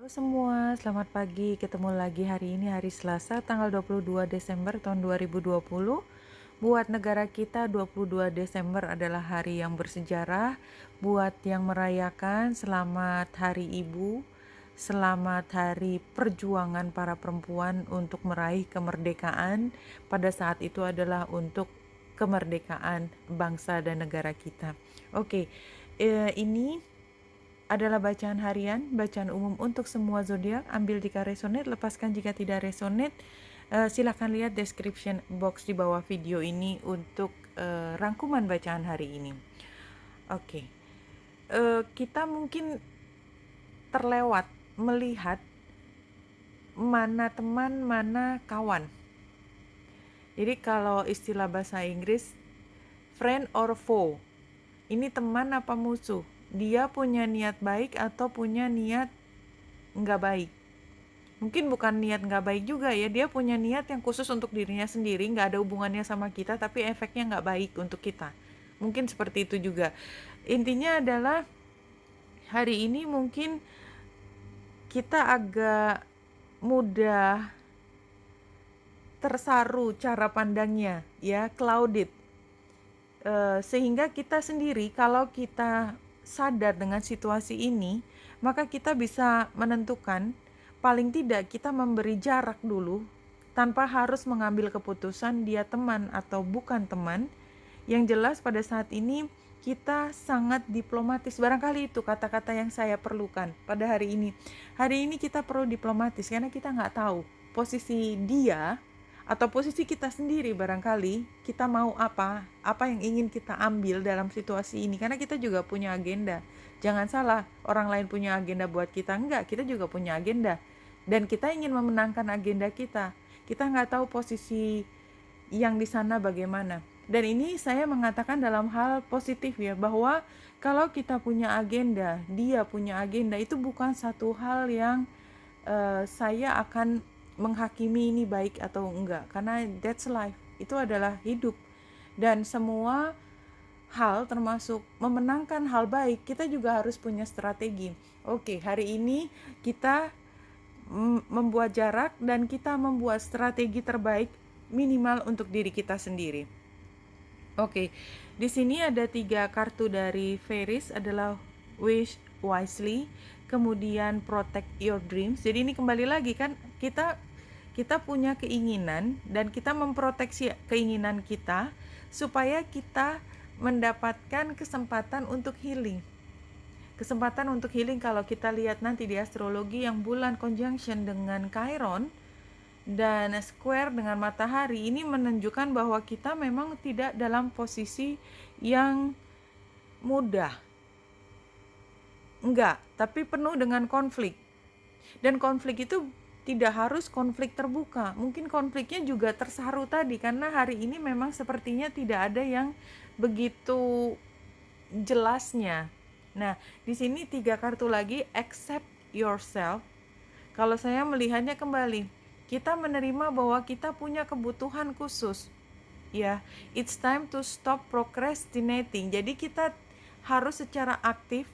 Halo semua, selamat pagi. Ketemu lagi hari ini hari Selasa tanggal 22 Desember tahun 2020. Buat negara kita 22 Desember adalah hari yang bersejarah. Buat yang merayakan, selamat Hari Ibu. Selamat Hari Perjuangan para perempuan untuk meraih kemerdekaan. Pada saat itu adalah untuk kemerdekaan bangsa dan negara kita. Oke, ini adalah bacaan harian, bacaan umum untuk semua zodiak. Ambil jika resonate, lepaskan jika tidak resonate. Silahkan lihat description box di bawah video ini untuk rangkuman bacaan hari ini. Oke, kita mungkin terlewat melihat mana teman, mana kawan. Jadi kalau istilah bahasa Inggris, friend or foe, ini teman apa musuh? Dia punya niat baik atau punya niat nggak baik? Mungkin bukan niat nggak baik juga ya, dia punya niat yang khusus untuk dirinya sendiri, nggak ada hubungannya sama kita, tapi efeknya nggak baik untuk kita. Mungkin seperti itu juga. Intinya adalah hari ini mungkin kita agak mudah tersaru cara pandangnya, ya, clouded. Sehingga kita sendiri kalau kita sadar dengan situasi ini, maka kita bisa menentukan, paling tidak kita memberi jarak dulu tanpa harus mengambil keputusan dia teman atau bukan teman. Yang jelas pada saat ini kita sangat diplomatis. Barangkali itu kata-kata yang saya perlukan pada hari ini. Hari ini kita perlu diplomatis karena kita nggak tahu posisi dia atau posisi kita sendiri. Barangkali kita mau apa yang ingin kita ambil dalam situasi ini, karena kita juga punya agenda. Jangan salah, orang lain punya agenda buat kita, enggak, kita juga punya agenda dan kita ingin memenangkan agenda kita. Kita nggak tahu posisi yang di sana bagaimana. Dan ini saya mengatakan dalam hal positif ya, bahwa kalau kita punya agenda, dia punya agenda, itu bukan satu hal yang saya akan menghakimi ini baik atau enggak, karena that's life, itu adalah hidup. Dan semua hal termasuk memenangkan hal baik, kita juga harus punya strategi. Oke, hari ini kita membuat jarak dan kita membuat strategi terbaik minimal untuk diri kita sendiri. Oke, di sini ada 3 kartu dari Fairies, adalah Wish Wisely, kemudian Protect Your Dreams. Jadi ini kembali lagi kan, kita punya keinginan dan kita memproteksi keinginan kita supaya kita mendapatkan kesempatan untuk healing. Kesempatan untuk healing, kalau kita lihat nanti di astrologi yang bulan conjunction dengan Chiron dan square dengan matahari, ini menunjukkan bahwa kita memang tidak dalam posisi yang mudah. Enggak, tapi penuh dengan konflik. Dan konflik itu tidak harus konflik terbuka. Mungkin konfliknya juga tersaru tadi, karena hari ini memang sepertinya tidak ada yang begitu jelasnya. Nah, di sini 3 kartu lagi, accept yourself. Kalau saya melihatnya kembali, kita menerima bahwa kita punya kebutuhan khusus. Ya, it's time to stop procrastinating. Jadi kita harus secara aktif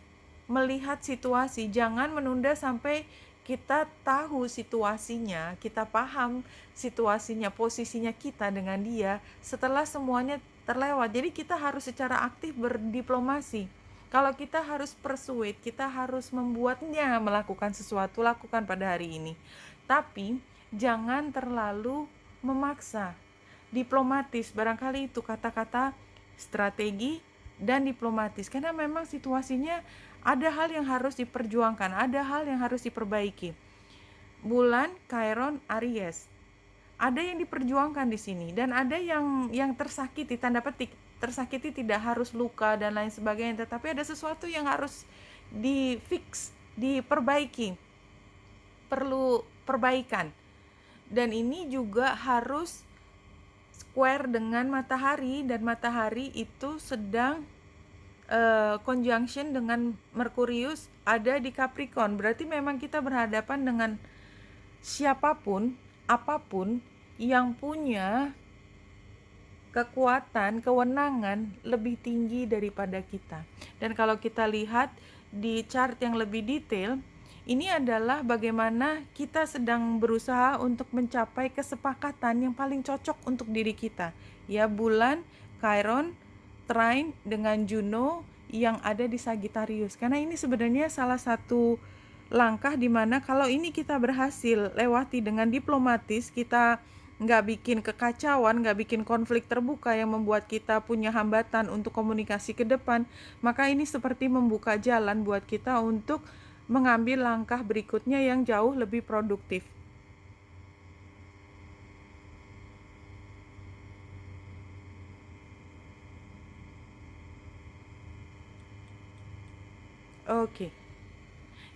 melihat situasi, jangan menunda sampai kita tahu situasinya, kita paham situasinya, posisinya kita dengan dia setelah semuanya terlewat. Jadi kita harus secara aktif berdiplomasi. Kalau kita harus persuade, kita harus membuatnya melakukan sesuatu, lakukan pada hari ini. Tapi jangan terlalu memaksa. Diplomatis, barangkali itu kata-kata strategi dan diplomatis, karena memang situasinya ada hal yang harus diperjuangkan, ada hal yang harus diperbaiki. Bulan Chiron Aries, ada yang diperjuangkan di sini dan ada yang tersakiti, tanda petik tersakiti, tidak harus luka dan lain sebagainya, tetapi ada sesuatu yang harus difix, diperbaiki, perlu perbaikan. Dan ini juga harus square dengan matahari, dan matahari itu sedang conjunction dengan Merkurius ada di Capricorn. Berarti memang kita berhadapan dengan siapapun, apapun yang punya kekuatan, kewenangan lebih tinggi daripada kita. Dan kalau kita lihat di chart yang lebih detail, Ini adalah bagaimana kita sedang berusaha untuk mencapai kesepakatan yang paling cocok untuk diri kita. Ya, bulan Chiron trine dengan Juno yang ada di Sagittarius. Karena ini sebenarnya salah satu langkah di mana kalau ini kita berhasil lewati dengan diplomatis, kita nggak bikin kekacauan, nggak bikin konflik terbuka yang membuat kita punya hambatan untuk komunikasi ke depan, maka ini seperti membuka jalan buat kita untuk mengambil langkah berikutnya yang jauh lebih produktif. Oke.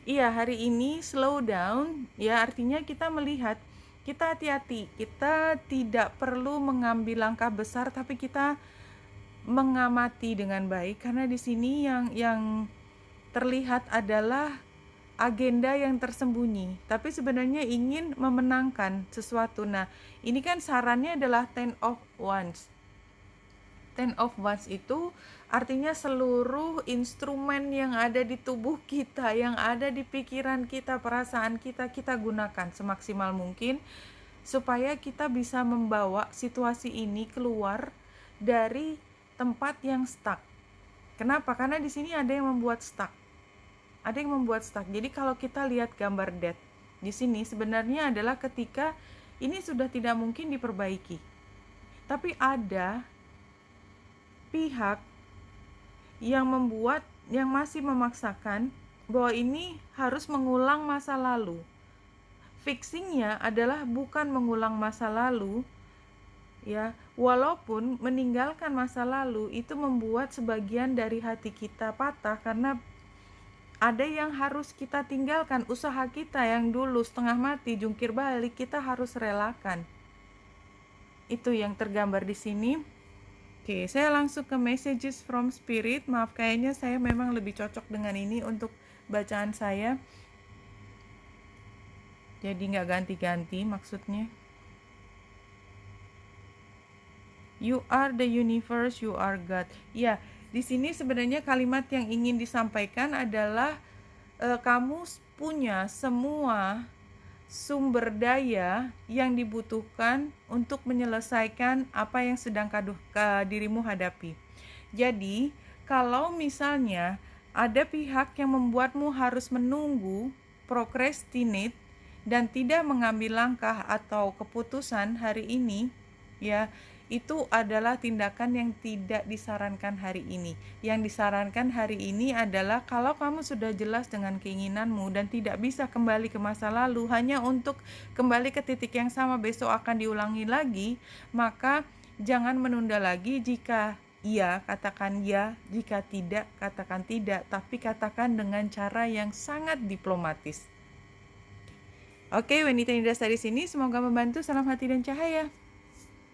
Iya, hari ini slow down, ya artinya kita melihat, kita hati-hati, kita tidak perlu mengambil langkah besar, tapi kita mengamati dengan baik, karena di sini yang terlihat adalah agenda yang tersembunyi, tapi sebenarnya ingin memenangkan sesuatu. Nah, ini kan sarannya adalah Ten of Wands. Ten of Wands itu artinya seluruh instrumen yang ada di tubuh kita, yang ada di pikiran kita, perasaan kita, kita gunakan semaksimal mungkin supaya kita bisa membawa situasi ini keluar dari tempat yang stuck. Kenapa? Karena di sini ada yang membuat stuck. Ada yang membuat stuck. Jadi kalau kita lihat gambar death di sini sebenarnya adalah ketika ini sudah tidak mungkin diperbaiki. Tapi ada pihak yang masih memaksakan bahwa ini harus mengulang masa lalu. Fixingnya adalah bukan mengulang masa lalu, ya, walaupun meninggalkan masa lalu itu membuat sebagian dari hati kita patah karena ada yang harus kita tinggalkan. Usaha kita yang dulu setengah mati jungkir balik, kita harus relakan. Itu yang tergambar di sini. Oke, saya langsung ke messages from spirit. Maaf, kayaknya saya memang lebih cocok dengan ini untuk bacaan saya. Jadi nggak ganti-ganti maksudnya. You are the universe, you are God. Ya, di sini sebenarnya kalimat yang ingin disampaikan adalah kamu punya semua sumber daya yang dibutuhkan untuk menyelesaikan apa yang sedang dirimu hadapi. Jadi, kalau misalnya ada pihak yang membuatmu harus menunggu, procrastinate, dan tidak mengambil langkah atau keputusan hari ini, ya, itu adalah tindakan yang tidak disarankan hari ini. Yang disarankan hari ini adalah kalau kamu sudah jelas dengan keinginanmu dan tidak bisa kembali ke masa lalu hanya untuk kembali ke titik yang sama besok akan diulangi lagi, maka jangan menunda lagi. Jika iya, katakan ya, jika tidak, katakan tidak, tapi katakan dengan cara yang sangat diplomatis. Oke, wanita yang dasar di sini semoga membantu. Salam hati dan cahaya.